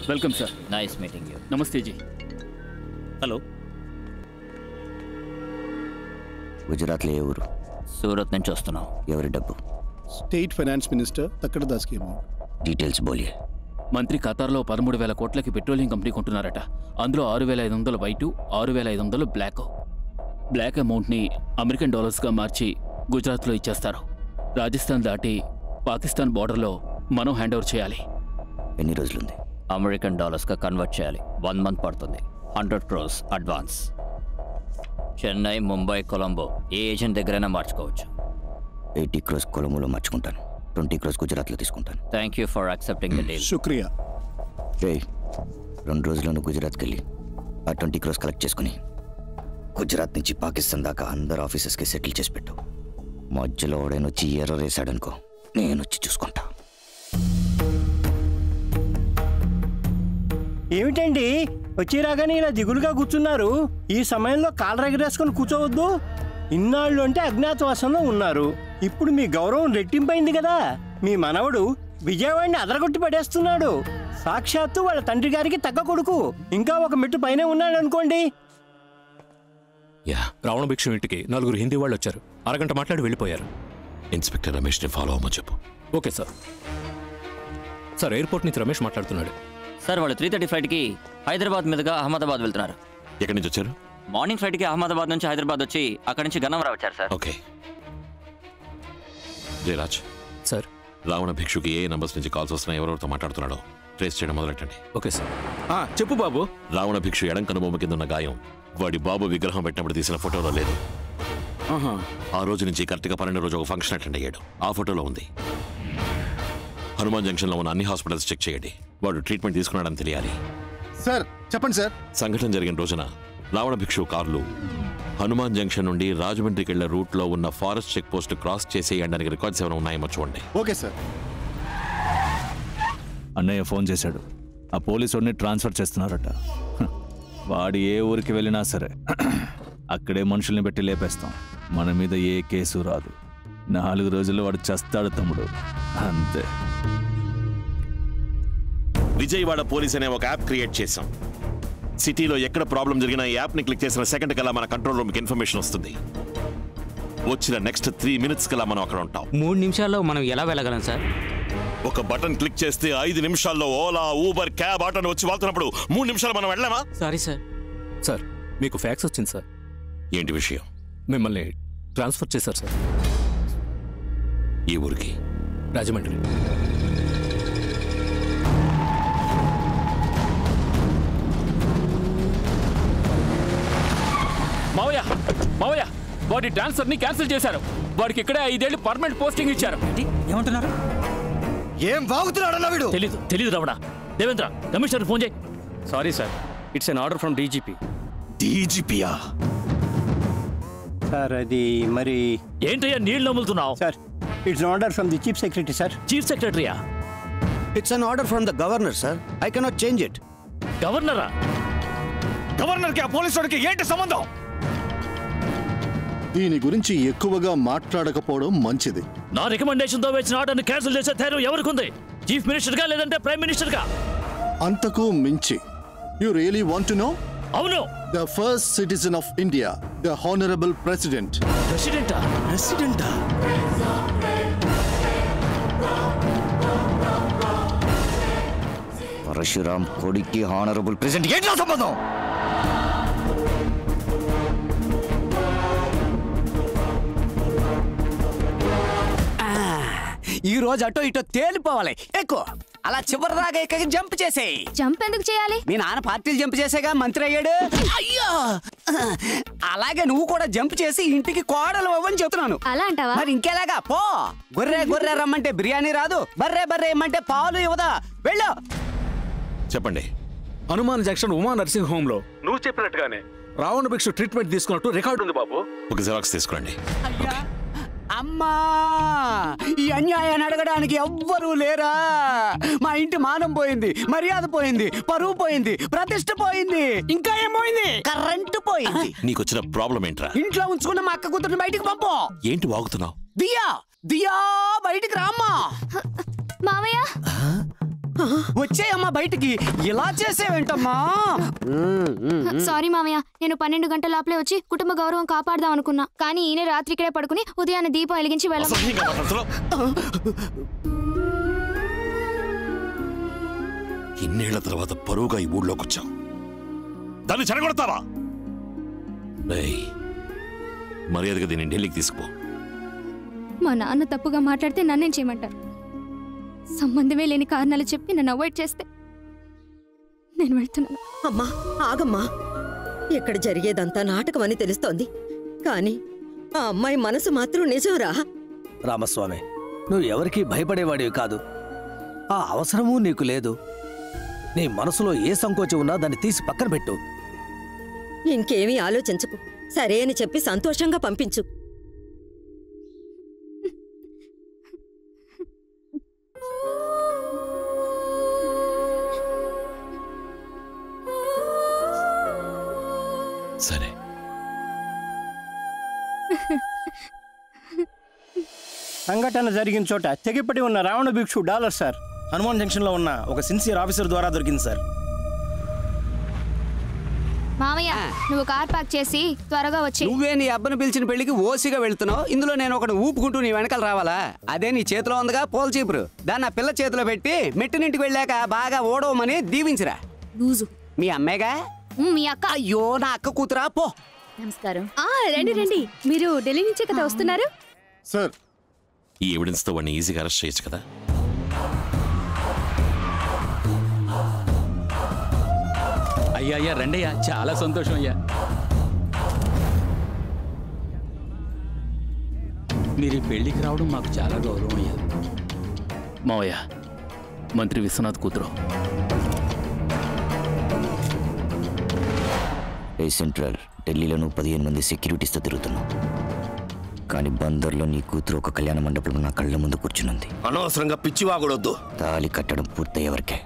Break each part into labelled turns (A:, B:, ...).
A: Welcome sir.
B: Nice meeting you.
A: Namaste ji.
B: Hello.
C: గుజరాత్లో ఏ ఊరు?
B: సూరత్ నుంచి వస్తున్నాం.
C: ఎవరి డబ్బు?
D: స్టేట్ ఫైనాన్స్ మినిస్టర్ తక్కడ దాస్కి అమౌంట్.
C: డీటెయిల్స్ బోలియే.
A: మంత్రి ఖతార్లో 13,000 కోట్లకి పెట్రోలియం కంపెనీ కొంటున్నారట. అందులో 6,500 వైటు, 6,500 బ్లాక్. బ్లాక్ అమౌంట్ని అమెరికన్ డాలర్స్గా మార్చి గుజరాత్లో ఇచ్చేస్తారు. రాజస్థాన్ దాటి పాకిస్తాన్ బార్డర్లో మనం హ్యాండ్ ఓవర్ చేయాలి.
C: ఎన్ని రోజులుంది?
B: అమెరికన్ డాలర్స్గా కన్వర్ట్ చేయాలి. 1 మంత్ పడుతుంది. 100 crores అడ్వాన్స్. చెన్నై, ముంబై, కొలంబో ఏ ఏజెంట్ దగ్గరైనా మార్చుకోవచ్చు.
C: 80 crores కొలంబోలో మార్చుకుంటాను. 20 crores గుజరాత్లో తీసుకుంటాను.
B: Thank you for accepting the deal.
D: శుక్రియా.
C: 2 రోజుల్లోనూ గుజరాత్కి వెళ్ళి ఆ 20 crores కలెక్ట్ చేసుకుని గుజరాత్ నుంచి పాకిస్తాన్ దాకా అందరు ఆఫీసర్స్కి సెటిల్ చేసి పెట్టు. మధ్యలో ఓడైనొచ్చి ఎర్రర్ వేసాడనుకో, నేను వచ్చి చూసుకుంటా.
E: ఏమిటండి వచ్చి రాగానే ఇలా దిగులుగా కూర్చున్నారు? ఈ సమయంలో కాళ్ళ ఎగరేసుకొని కూర్చోవద్దు. ఇన్నాళ్ళు అంటే అజ్ఞాతవాసంలో ఉన్నారు. ఇప్పుడు మీ గౌరవం రెట్టింపైంది కదా. మీ మనవడు విజయవాడిని అదరగొట్టి పడేస్తున్నాడు. సాక్షాత్తు వాళ్ళ తండ్రి గారికి తగ్గ కొడుకు. ఇంకా ఒక మెట్టు పైనే ఉన్నాడు అనుకోండి.
F: రావణ భిక్షు ఇంటికి 4 హిందీ వాళ్ళు వచ్చారు. అరగంట మాట్లాడి వెళ్ళిపోయారు.
G: ఇన్స్పెక్టర్ రమేష్ని ఫాలో అవ్వమని చెప్పు.
F: Okay sir. సార్, ఎయిర్పోర్ట్ నుంచి రమేష్ మాట్లాడుతున్నాడు.
B: సార్, వాళ్ళు 3:30 ఫ్లైట్కి హైదరాబాద్ మీదుగా అహ్మదాబాద్ వెళ్తున్నారు.
G: ఎక్కడి నుంచి వచ్చారు?
B: మార్నింగ్ ఫ్లైట్కి అహ్మదాబాద్ నుంచి హైదరాబాద్ వచ్చి అక్కడి నుంచి గన్నవరం వచ్చారు sir.
G: Okay. Jayaraj
F: sir,
G: Ravana భిక్షుకి ఏ నంబర్స్ నుంచి కాల్స్ వస్తున్నాయి, ఎవరెవరితో మాట్లాడుతున్నాడో ట్రేస్ చేయడం మొదలెట్టండి.
F: Okay sir.
H: చెప్పు బాబు.
G: రావణ భిక్షు ఎడం కనుబొమ్మ కింద ఉన్న గాయం వాడి బాబు విగ్రహం పెట్టినప్పుడు తీసిన ఫోటోలో లేదు. ఆ రోజు నుంచి కరెక్ట్గా 12 రోజు ఒక ఫంక్షన్ అటెండ్ అయ్యాడు. ఆ ఫోటోలో ఉంది. హనుమాన్ జంక్షన్ లో ఉన్న అన్ని హాస్పిటల్స్ చెక్ చేయండి. వాడు ట్రీట్మెంట్ తీసుకున్నాడని తెలియాలి.
D: సార్ చెప్పండి సార్.
G: సంఘటన జరిగిన రోజున రావణ భిక్షు కార్లు హనుమాన్ జంక్షన్ నుండి రాజమండ్రికి వెళ్లే రూట్ లో ఉన్న ఫారెస్ట్ చెక్ పోస్ట్ క్రాస్ చేసేయడానికి రికార్డ్స్ ఏమైనా ఉన్నాయేమో చూడండి.
D: Okay sir.
H: అన్నయ్య ఫోన్ చేశాడు. ఆ పోలీసుడిని ట్రాన్స్ఫర్ చేస్తున్నారట. వాడు ఏ ఊరికి వెళ్ళినా సరే అక్కడే మనుషుల్ని పెట్టి లేపేస్తాం. మన మీద ఏ కేసు రాదు. 4 రోజుల్లో వాడు చస్తాడు తమ్ముడు, అంతే.
G: విజయవాడ పోలీస్ అనే ఒక యాప్ క్రియేట్ చేశాం. సిటీలో ఎక్కడ ప్రాబ్లం జరిగినా ఈ యాప్ ని క్లిక్ చేసిన సెకండ్ కల్లా మన కంట్రోల్ రూమ్ కి ఇన్ఫర్మేషన్ వస్తుంది. వచ్చిన నెక్స్ట్ 3 minutes కల్లా మనం అక్కడ ఉంటాం.
I: 3 నిమిషాల్లో మనం ఎలా వెళ్ళగలం సార్?
G: ఒక బటన్ క్లిక్ చేస్తే 5 నిమిషాల్లో ఓలా, ఊబర్, క్యాబ్, ఆటోని వచ్చి వాళ్తున్నప్పుడు 3 నిమిషాలు మనం వెళ్ళామా?
I: Sorry sir.
F: సార్, మీకు ఫ్యాక్స్ వచ్చింది సార్.
G: ఏంటి విషయం?
F: మిమ్మల్ని ట్రాన్స్ఫర్ చేశారు సార్.
G: ఈ ఊరికి?
F: రాజమండ్రి.
A: మావయ్య, మావయ్య, వాడి ట్రాన్స్ఫర్ ని క్యాన్సిల్ చేశారు. వాడికి ఇక్కడే 5 ఏళ్ళు పర్మనెంట్ పోస్టింగ్ ఇచ్చారు.
I: ఏమంటున్నారు?
C: ఏం బాగుతున్నాడన్నా వీడు?
A: తెలీదు రమణ. దేవేంద్ర, కమిషనర్ ఫోన్ చేయి.
E: Sorry sir, it's an order from DGP.
G: డీజీపీయా?
E: సార్ అది మరి
A: ఏంటయ్యా నీళ్ళు నమ్ములుతున్నావు?
E: Sir, it's an order from the chief secretary sir.
A: Chief సెక్రటరీయా?
C: It's an order from the governor sir. I cannot change it.
A: గవర్నరా?
H: గవర్నర్కి ఆ పోలీసుడికి ఏంటి సంబంధం?
D: దీని గురించి ఎక్కువగా మాట్లాడకపోవడం మంచిది.
A: నా రికమెండేషన్ తో వచ్చిన ఆర్డర్ని క్యాన్సిల్ చేసే ధైర్యం ఎవరికి ఉంది? చీఫ్ మినిస్టర్ గా లేదంటే ప్రైమ్ మినిస్టర్ గా?
D: అంతకు మించి. You really want to know?
A: అవును.
D: The first citizen of India, the honourable president.
A: ప్రెసిడెంటా?
D: ప్రెసిడెంటా?
C: పరశురామ్ కొడుక్కి హానరబుల్ ప్రెసిడెంట్ ఏంటి సంబంధం?
I: ఈ రోజు అటో ఇటో తేలిపోవాలి. ఎక్కువ అలా చివరి దాకా ఎక్కడికి జంప్ చేసేయి.
J: జంప్ ఎందుకు చేయాలి?
I: మీ నాన్న పార్టీలు జంప్ చేసేగా మంత్రి అయ్యాడు. అయ్యో, అలాగే నువ్వు కూడా జంప్ చేసి ఇంటికి కోడలు అవ్వని చెప్తున్నాను.
J: అలా అంటావా?
I: మరి ఇంకెలాగా? పో. గొర్రె గొర్రె రమ్మంటే బిర్యానీ రాదు, బర్రె బర్రె ఇమ్మంటే పాలు ఇవ్వదా? వెళ్ళు.
G: చెప్పండి.
H: Hanuman junction Uma nursing home లో నువ్వు చెప్పినట్టుగానే రావణ భిక్షు ట్రీట్మెంట్ తీసుకున్నట్టు రికార్డు ఉంది బాబు.
G: ఒక జిరాక్స్ తీసుకురండి.
I: అమ్మా, ఈ అన్యాయాన్ని అడగడానికి ఎవ్వరూ లేరా? మా ఇంటి మానం పోయింది, మర్యాద పోయింది, పరువు పోయింది, ప్రతిష్ట పోయింది, ఇంకా ఏం పోయింది? కరెంటు పోయింది.
G: నీకొచ్చిన ప్రాబ్లం ఏంట్రా?
I: ఇంట్లో ఉంచుకున్న మా అక్క కూతుర్ని బయటికి పంపు.
G: ఏంటి వాగుతున్నావు?
I: దియా, దియా బయటికి రామ్మా.
J: మావయ్య,
I: వచ్చేయమ్మా బయటికి. ఇలా చేసేవేంటమ్మా?
J: సారీ మామయ్య, నేను 12 గంటల లోపలే వచ్చి కుటుంబ గౌరవం కాపాడదాం అనుకున్నా, కానీ ఈయన రాత్రి ఇక్కడే పడుకుని ఉదయాన్నే దీపం వెలిగించి
G: ఇన్నేళ్ల తర్వాత పరువుగా ఈ ఊళ్ళోకి వచ్చాం, దాన్ని చెడగొడతావా? మర్యాదగా దీన్ని ఢిల్లీకి తీసుకుపో.
J: మా నాన్న తప్పుగా మాట్లాడితే నన్నేం చేయమంటారు? సంబంధమే లేని కారణాలు చెప్పి నన్ను అవాయిడ్ చేస్తే నేను వెళ్తున్నాను.
K: అమ్మా ఆగమ్మా, ఇక్కడ జరిగేదంతా నాటకం అని తెలుస్తోంది, కానీ ఆ అమ్మాయి మనసు మాత్రం నిజంరా.
L: రామస్వామి, నువ్వు ఎవరికీ భయపడేవాడివి కాదు, ఆ అవసరమూ నీకు లేదు. నీ మనసులో ఏ సంకోచం ఉన్నా దాన్ని తీసి పక్కన పెట్టు.
K: ఇంకేమీ ఆలోచించకు, సరే అని చెప్పి సంతోషంగా పంపించు.
G: సరే.
E: సంఘటన జరిగిన చోట తెగిపడి ఉన్న రావణ భిక్షు డాలర్ సార్
M: హనుమాన్ జంక్షన్లో ఉన్న ఒక సిన్సియర్ ఆఫీసర్ ద్వారా దొరికింది సార్.
J: మామయ్య, నువ్వు కార్ పార్క్ చేసి త్వరగా వచ్చి.
I: నువ్వే నీ అబ్బను పిలిచిన పెళ్లికి ఓసిగా వెళ్తున్నావు, ఇందులో నేను ఒకటి ఊపుకుంటూ నీ వెనకాల రావాలా? అదే నీ చేతిలో ఉందిగా పోల్ చీపురు, దాన్ని ఆ పిల్ల చేతిలో పెట్టి మెట్టినింటికి వెళ్ళాక బాగా ఓడవమని దీవించిరా. లూజు మీ అమ్మాయిగా?
J: మీ అక్క.
I: అయ్యో, నా అక్క కూతురా, పో.
J: నమస్కారం. రండి రండి, మీరు ఢిల్లీ నుంచే కదా వస్తున్నారు?
D: సార్,
G: ఈ ఎవిడెన్స్ తో వాడిని ఈజీగా అరెస్ట్ చేయొచ్చు కదా.
A: అయ్యా రండి అయ్యా, చాలా సంతోషం అయ్యా. మీరు పెళ్లికి రావడం మాకు చాలా గౌరవం అయ్యా. మావయ్య, మంత్రి విశ్వనాథ్ కూతురు.
C: సెంట్రల్ ఢిల్లీలో నువ్వు 15 మంది సెక్యూరిటీస్తో తిరుగుతున్నావు, కానీ బందర్లో నీ కూతురు ఒక కళ్యాణ మండపంలో నా కళ్ళ ముందు కూర్చునుంది.
G: అనవసరంగా పిచ్చివాగొడొద్దు.
C: తాళి కట్టడం పూర్తయ్యేవరకే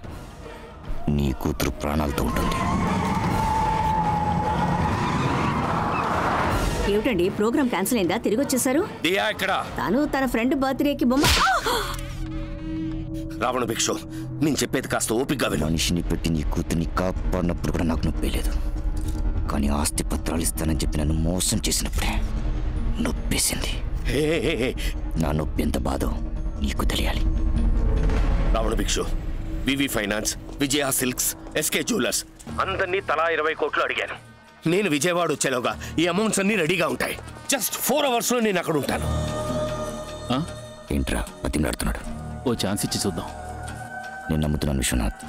C: నీ కూతురు ప్రాణాలతో ఉంటుంది.
K: ఏమిటండి, ప్రోగ్రామ్ క్యాన్సిల్ అయిందా? తిరిగి వచ్చేసారు? తను తన ఫ్రెండ్ బర్త్డేకి బొమ్మ.
G: రావణ భిక్షు, నేను చెప్పేది కాస్త ఓపికగా విను.
C: మనిషిని పెట్టి నీ కూతుర్ని కాపాడినప్పుడు కూడా నాకు నొప్పి లేదు, కానీ ఆస్తి పత్రాలు ఇస్తానని చెప్పి నన్ను మోసం చేసినప్పుడే నొప్పేసింది. నా నొప్పి ఎంత బాధో నీకు తెలియాలి.
G: రావణ భిక్షు, వివి finance, Vijaya silks, SK jewellers అందరినీ తలా 20 కోట్లు అడిగాను. నేను విజయవాడ వచ్చేలోగా ఈ అమౌంట్స్ అన్ని రెడీగా ఉంటాయి. జస్ట్ 4 అవర్స్లో నేను అక్కడ ఉంటాను.
C: ఏంట్రా బతిమలాడుతున్నాడు?
A: ఓ ఛాన్స్ ఇచ్చి చూద్దాం.
C: నేను నమ్ముతున్నాను విశ్వనాథ్.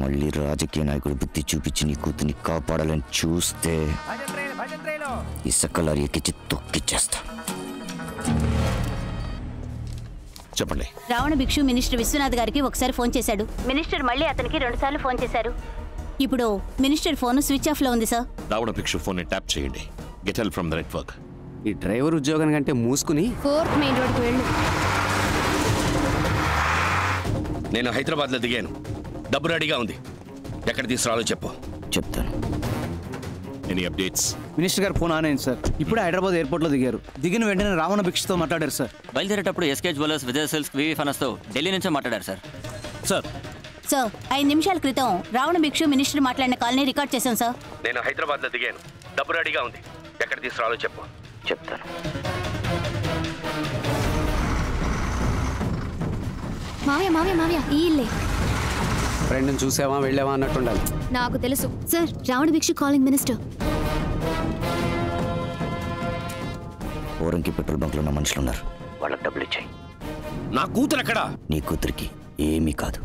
C: మళ్ళీ రాజకీయ నాయకుడు బుద్ధి చూపించి నీ కూతుర్ని కాపాడాలని చూస్తే ఇసుక లారీ ఎక్కించి తొక్కిచ్చేస్తా.
G: చెప్పండి.
N: రావణ భిక్షు మినిస్టర్ విశ్వనాథ్ గారికి ఒకసారి ఫోన్ చేశాడు. మినిస్టర్ మళ్ళీ అతనికి 2 సార్లు ఫోన్ చేశారు. ఇప్పుడు మినిస్టర్ ఫోన్ స్విచ్ ఆఫ్ లో ఉంది సార్.
G: రావణ భిక్షు ఫోన్ ట్యాప్ చేయండి. Get help from the network.
I: ఈ డ్రైవర్ ఉద్యోగం కంటే మూసుకుని
J: 4th మెయిన్ రోడ్కి వెళ్ళు.
G: నేను హైదరాబాద్లో దిగాను, డబ్బు రెడీగా ఉంది. ఎక్కడ తీసుకురాలో చెప్పు.
C: చెప్తాను.
G: Any updates?
L: మినిస్టర్ గారు ఫోన్ ఆన్ అయింది సార్. ఇప్పుడే హైదరాబాద్ ఎయిర్పోర్ట్లో దిగారు. దిగిన వెంటనే రావణ భిక్షతో మాట్లాడారు సార్.
B: బయలుదేరేటప్పుడు ఎస్కే జ్యువెలర్స్, విజయ సిల్క్స్, వివి ఫైనాన్స్తో ఢిల్లీ నుంచే మాట్లాడారు సార్.
L: సార్
N: 5 నిమిషాల క్రితం రావణ భిక్షు మినిస్టర్ మాట్లాడిన కాల్ని రికార్డ్ చేశాం సార్.
G: నేను హైదరాబాద్లో దిగాను, డబ్బు రెడీగా ఉంది. ఎక్కడ తీసుకురాలో చెప్పు.
C: చెప్తాను.
J: మావయ్య మావయ్య మావయ్య, ఈ ఇల్లే.
I: ఫ్రెండ్ని చూసావా వెళ్ళావా అన్నట్టు ఉండాలి.
J: నాకు తెలుసు సార్. రావణ భిక్షు కాలింగ్ మినిస్టర్.
C: ఓరంకి పెట్రోల్ బంక్లో ఉన్న మనుషులు ఉన్నారు, వాళ్ళకి డబ్బులు ఇచ్చాయి.
G: నా కూతురు ఎక్కడా?
C: నీ కూతురికి ఏమీ కాదు.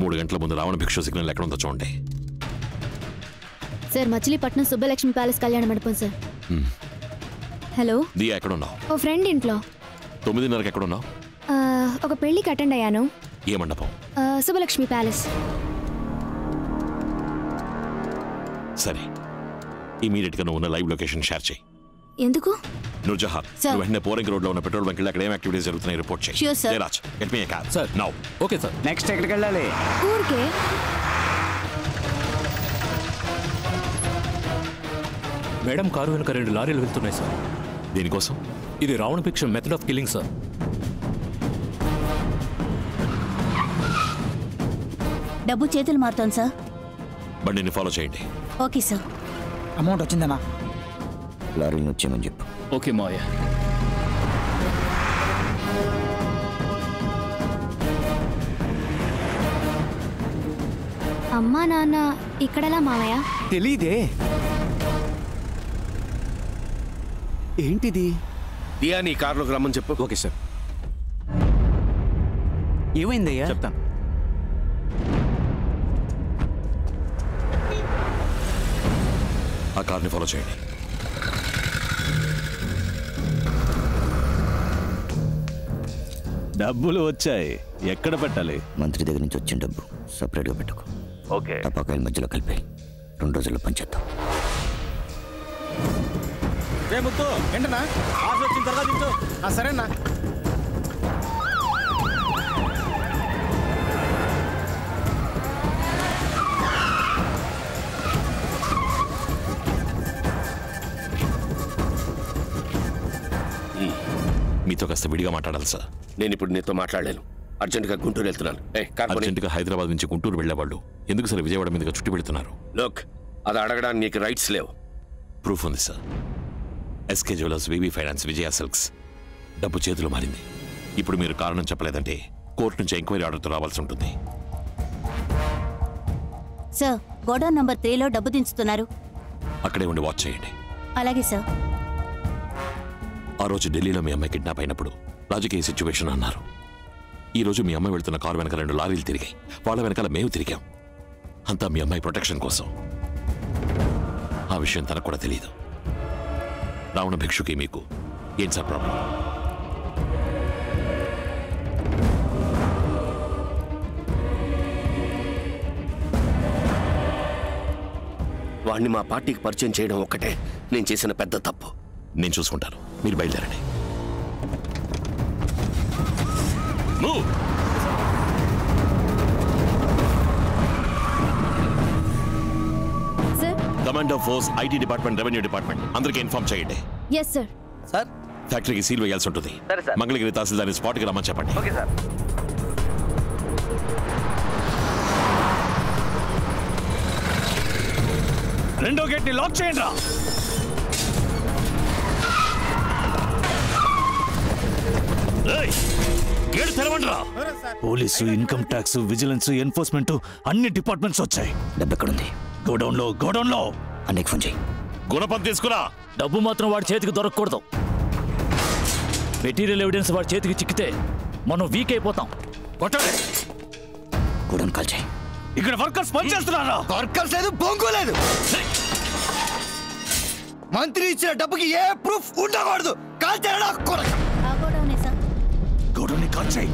G: మూడు గంటల ముందు రావణ భిక్షు సిగ్నల్ ఎక్కడ ఉందో చూడండి.
J: సార్, మచిలీపట్నం సుబ్బలక్ష్మి ప్యాలెస్ కళ్యాణ మండపం సార్. హలో
G: దియా, ఎక్కడ ఉన్నావు?
J: ఓ ఫ్రెండ్ ఇంట్లో.
G: 9:30కి ఎక్కడ ఉన్నావు?
J: ఒక పెళ్లికి అటెండ్ అయ్యాను.
G: ఏ మండపం?
J: సుబ్బలక్ష్మి ప్యాలెస్.
G: సరే, ఇమీడియట్ గా నువ్వు ఉన్న లైవ్ లొకేషన్ షేర్ చేయి.
J: ఎందుకు?
G: నూర్జహాన్, నువ్వు వెంటనే పోరింగ్ రోడ్ లో ఉన్న పెట్రోల్ బంక్ అక్కడ ఏం యాక్టివిటీస్ జరుగుతున్నాయి రిపోర్ట్ చేయి.
N: Sure, sir.
G: Jayaraj, get me a car.
F: Sir.
G: Now.
F: Okay sir.
I: Next ఎక్కడికి వెళ్ళాలి?
J: ఊరికే.
F: మేడం కారు వెనుక 2 లారీలు వెళ్తున్నాయి సార్.
G: దీనికోసం
F: ఇది రావణ భిక్ష మెథడ్ ఆఫ్ కిల్లింగ్ సార్.
N: డబ్బు చేతులు మారుతోంది సార్.
G: బండిని ఫాలో చేయండి.
N: Okay sir.
M: అమౌంట్ వచ్చిందన్నా?
C: లారీని వచ్చేయమని చెప్పు.
A: ఓకే మావయ్య.
J: అమ్మా నాన్న ఇక్కడలా మావయ్య?
I: తెలీదే. ఏంటిది?
O: దియా నీ కారులోకి రమ్మని చెప్పు.
F: Okay sir.
I: ఏమైందయ్యా?
F: చెప్తాను.
G: ఆ కార్ని ఫాలో చేయండి.
H: డబ్బులు వచ్చాయి, ఎక్కడ పెట్టాలి?
C: మంత్రి దగ్గర నుంచి వచ్చిన డబ్బు సపరేట్గా పెట్టుకో.
H: ఓకే.
C: టపాకాయల మధ్యలో కలిపి 2 రోజుల్లో పంచేద్దాం.
M: రే ముత్తు, ఏంటన్నా ఆఫ్ వచ్చిన తర్వాత దించు. సరేనా?
G: మీతో కాస్త విడిగా మాట్లాడాలి సార్.
O: నేను ఇప్పుడు నీతో మాట్లాడలేను. అర్జెంటుగా గుంటూరు వెళ్తున్నాను.
G: అర్జెంటుగా హైదరాబాద్ నుంచి గుంటూరు వెళ్లేవాళ్ళు ఎందుకు సార్ విజయవాడ మీదుగా చుట్టి పెడుతున్నారు?
O: లోక్, అది అడగడానికి నీకు రైట్స్ లేవు.
G: ప్రూఫ్ ఉంది sir. SK jewellers, VV finance, Vijaya silks డబ్బు చేతులు మారింది. ఇప్పుడు మీరు కారణం చెప్పలేదంటే కోర్టు నుంచి ఎంక్వైరీ ఆర్డర్తో రావాల్సి ఉంటుంది.
N: సార్, గోడౌన్ నంబర్ 3లో డబ్బు దించుతున్నారు.
G: అక్కడే ఉండి వాచ్ చేయండి.
N: అలాగే సార్.
G: ఆ రోజు ఢిల్లీలో మీ అమ్మాయి కిడ్నాప్ అయినప్పుడు రాజకీయ సిచ్యువేషన్ అన్నారు. ఈ రోజు మీ అమ్మాయి వెళ్తున్న కారు వెనక 2 లారీలు తిరిగాయి. వాళ్ళ వెనకాల మేము తిరిగాం. అంతా మీ అమ్మాయి ప్రొటెక్షన్ కోసం. ఆ విషయం తనకు కూడా తెలియదు. రావణ భిక్షుకి మీకు ఏం సార్ ప్రాబ్లం?
O: వాడిని మా పార్టీకి పరిచయం చేయడం ఒక్కటే నేను చేసిన పెద్ద తప్పు.
G: నేను చూసుకుంటాను, మీరు బయలుదేరండి. Commander force, IT department, revenue department అందరికీ ఇన్ఫార్మ్ చేయండి.
J: Yes sir.
L: సార్,
G: ఫ్యాక్టరీకి సీల్ వేయాల్సి ఉంటుంది. మంగళగిరి తహసీల్దార్ని స్పాట్కి రమ్మని చెప్పండి.
L: Okay sir.
H: రెండో గేట్ ని లాక్ చేయండి రా.
G: గేట్ తెరవండి రా.
H: Police, income tax, vigilance, enforcement అన్ని డిపార్ట్మెంట్స్ వచ్చాయి.
C: డబ్బు ఎక్కడుంది?
H: గోడౌన్ లో.
C: అన్నయ్యకి ఫోన్ చేయి.
G: గుణపం తీసుకురా.
A: డబ్బు మాత్రం వాడి చేతికి దొరకకూడదు. మెటీరియల్ ఎవిడెన్స్ వాడి చేతికి చిక్కితే మనం వీక్ అయిపోతాం.
H: కొట్టండి.
C: గోడౌన్ కాల్ చేయి.
H: ఇక్కడ వర్కర్స్ పనిచేస్తున్నారా?
L: వర్కర్స్ లేదు, బొంగు లేదు. మంత్రి ఇచ్చిన డబ్బుకి ఏ ప్రూఫ్ ఉండకూడదు. కాల్ చేయడా కొరక.
N: ఆ గోడౌనే సార్.
H: గోడౌన్ కాల్ చేయి.